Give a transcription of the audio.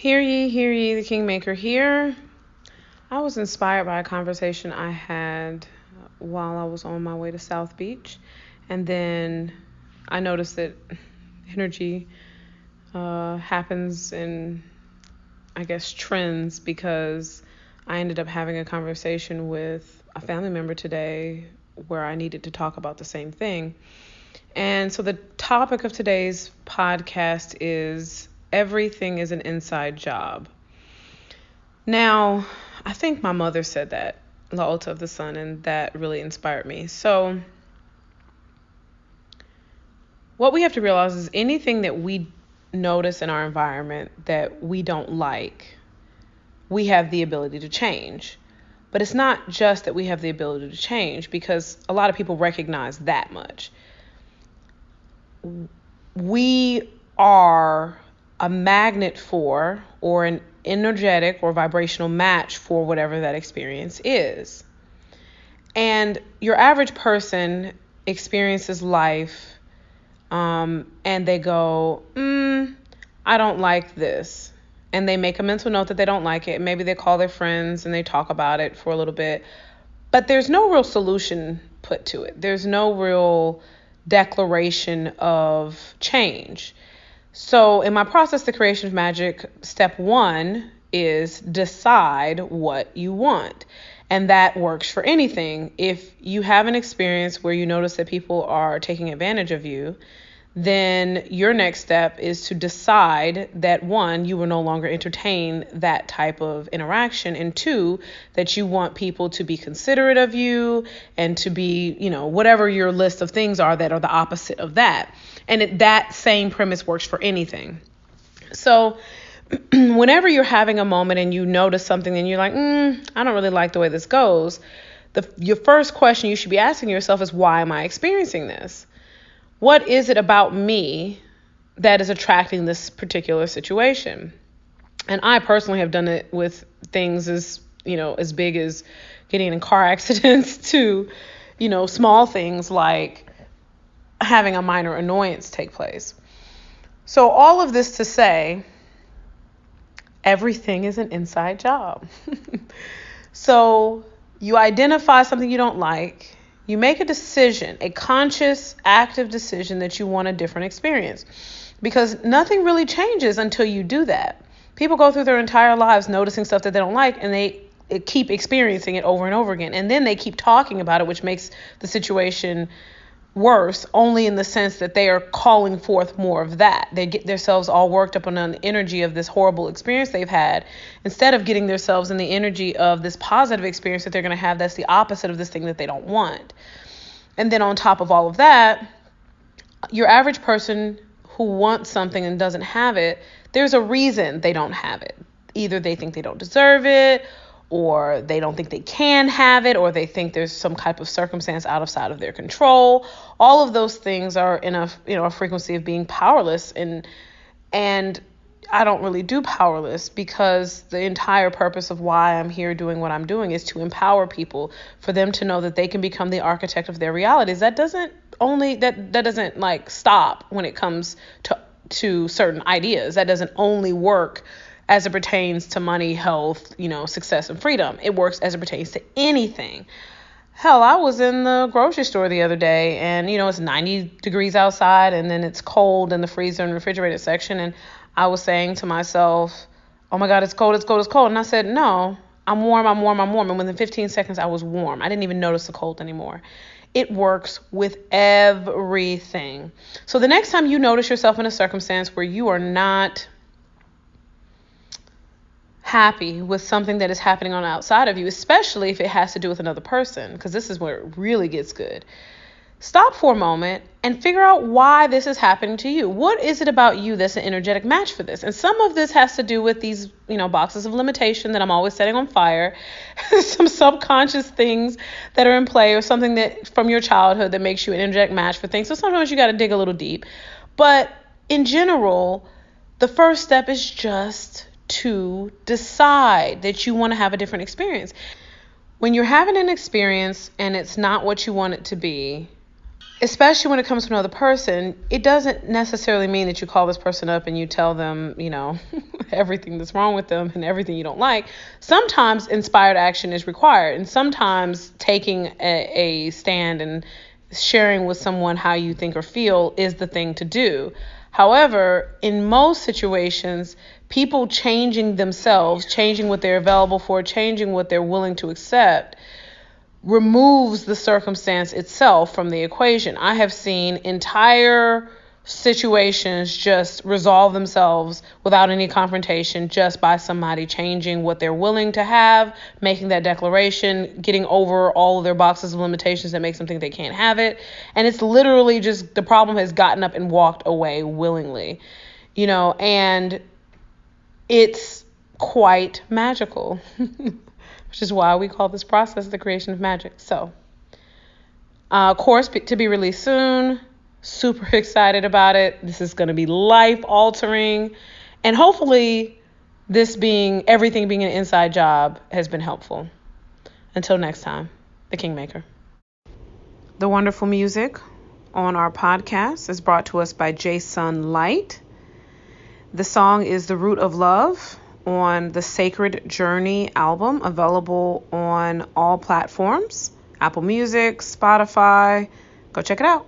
Hear ye, the kingmaker here. I was inspired by a conversation I had while I was on my way to South Beach. And then I noticed that energy happens in, I guess, trends because I ended up having a conversation with a family member today where I needed to talk about the same thing. And so the topic of today's podcast is everything is an inside job. Now, I think my mother said that, La Alta of the Sun, and that really inspired me. So what we have to realize is anything that we notice in our environment that we don't like, we have the ability to change. But it's not just that we have the ability to change, because a lot of people recognize that much. We are a magnet for, or an energetic or vibrational match for whatever that experience is. And your average person experiences life and they go, I don't like this. And they make a mental note that they don't like it. Maybe they call their friends and they talk about it for a little bit. But there's no real solution put to it. There's no real declaration of change. So in my process, the creation of magic, step 1 is decide what you want. And that works for anything. If you have an experience where you notice that people are taking advantage of you, then your next step is to decide that 1, you will no longer entertain that type of interaction, and 2, that you want people to be considerate of you and to be, whatever your list of things are that are the opposite of that. And that same premise works for anything. So whenever you're having a moment and you notice something and you're like, I don't really like the way this goes, your first question you should be asking yourself is, why am I experiencing this? What is it about me that is attracting this particular situation? And I personally have done it with things as big as getting in car accidents to, small things like having a minor annoyance take place. So all of this to say, everything is an inside job. So you identify something you don't like. You make a decision, a conscious, active decision that you want a different experience, because nothing really changes until you do that. People go through their entire lives noticing stuff that they don't like, and they keep experiencing it over and over again. And then they keep talking about it, which makes the situation worse, only in the sense that they are calling forth more of that. They get themselves all worked up on the energy of this horrible experience they've had, instead of getting themselves in the energy of this positive experience that they're going to have that's the opposite of this thing that they don't want. And then on top of all of that, your average person who wants something and doesn't have it, there's a reason they don't have it. Either they think they don't deserve it, or they don't think they can have it, or they think there's some type of circumstance outside of their control. All of those things are in a frequency of being powerless, and I don't really do powerless, because the entire purpose of why I'm here doing what I'm doing is to empower people, for them to know that they can become the architect of their realities. That doesn't stop when it comes to certain ideas. That doesn't only work as it pertains to money, health, success and freedom. It works as it pertains to anything. Hell, I was in the grocery store the other day, and it's 90 degrees outside, and then it's cold in the freezer and refrigerator section, and I was saying to myself, oh my God, it's cold. And I said, no, I'm warm. And within 15 seconds, I was warm. I didn't even notice the cold anymore. It works with everything. So the next time you notice yourself in a circumstance where you are not happy with something that is happening on the outside of you, especially if it has to do with another person, because this is where it really gets good. Stop for a moment and figure out why this is happening to you. What is it about you that's an energetic match for this? And some of this has to do with these, boxes of limitation that I'm always setting on fire, some subconscious things that are in play, or something that from your childhood that makes you an energetic match for things. So sometimes you got to dig a little deep. But in general, the first step is just to decide that you want to have a different experience. When you're having an experience and it's not what you want it to be, especially when it comes to another person, it doesn't necessarily mean that you call this person up and you tell them, everything that's wrong with them and everything you don't like. Sometimes inspired action is required, and sometimes taking a stand and sharing with someone how you think or feel is the thing to do. However, in most situations, people changing themselves, changing what they're available for, changing what they're willing to accept, removes the circumstance itself from the equation. I have seen entire situations just resolve themselves without any confrontation, just by somebody changing what they're willing to have, making that declaration, getting over all of their boxes of limitations that makes them think they can't have it. And it's literally just the problem has gotten up and walked away willingly, and it's quite magical. Which is why we call this process the creation of magic. So, course to be released soon. Super excited about it. This is going to be life altering. And hopefully everything being an inside job has been helpful. Until next time, the Kingmaker. The wonderful music on our podcast is brought to us by Jason Light. The song is The Root of Love on the Sacred Journey album, available on all platforms, Apple Music, Spotify. Go check it out.